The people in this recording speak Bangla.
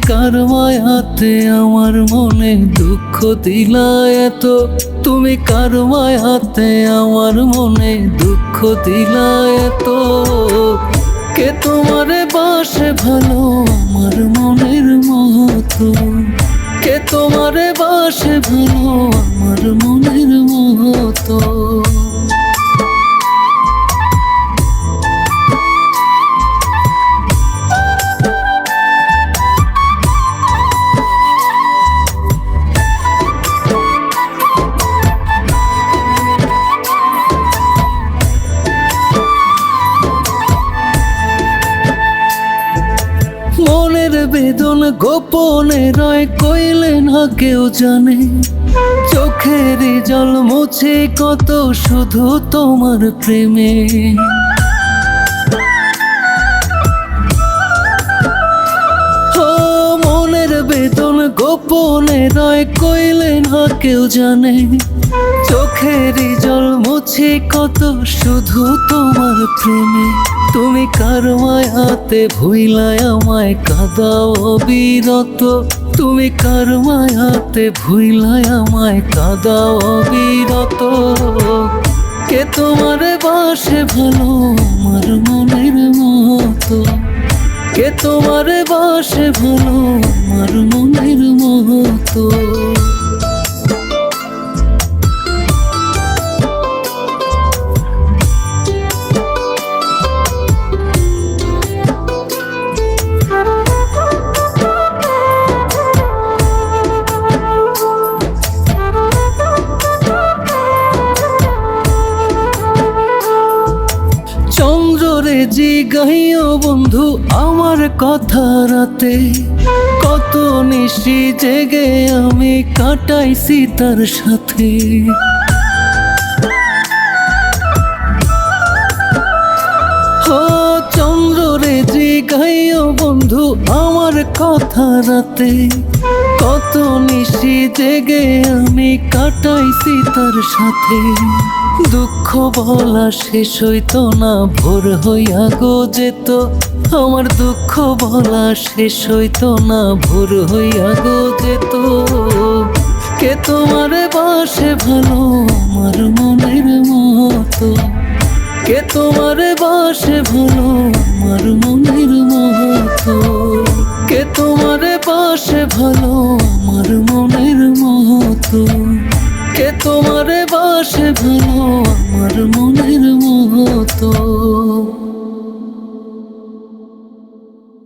কার মায়াতে আমার মনে দুঃখ দিলা এত, তুমি কার মায়াতে আমার মনে দুঃখ দিলা এত। কে তোমারে বাসে ভালো আমার মনের মতো, কে তোমারে বাসে ভালো আমার মনের মতো। মনের বেদন গোপনে রয় কইলে না কেউ জানে, চোখের জল মুছে কত শুধু তোমার প্রেমে। ও মনের বেদন গোপনে রয় কইলে না কেউ জানে, চোখের জল মুছে কত শুধু তোমার প্রেমে। তুমি কার মায়াতে ভুইলায় আমায় কাঁদাও অবিরত, তুমি কার মায়াতে ভুইলায় আমায় কাঁদাও অবিরত। কে তোমারে বাসে ভালো আমার মনের মতো, কে তোমারে বাসে ভালো আমার মনের মতো। চন্দ্ররে জিগাইও বন্ধু আমার কথা রাতে, কত নিশি জেগে আমি কাটাইছি তার সাথে। ও চন্দ্ররে জিগাইও বন্ধু আমার কথা রাতে, কত নিশি জেগে আমি কাটাইছি তার সাথে। দুঃখ বলা শেষ হইতো না ভোর হইয়া গো যেত, আমার দুঃখ বলা শেষ হইতো না ভোর হইয়া গো যেত। কে তোমারে বাসে ভালো আমার মনের মতো, কে তোমারে বাসে ভালো আমার মনের মতো, কে তোমারে বাসে ভালো আমার মনের মতো, কে তোমারে বাসে ভালো আমার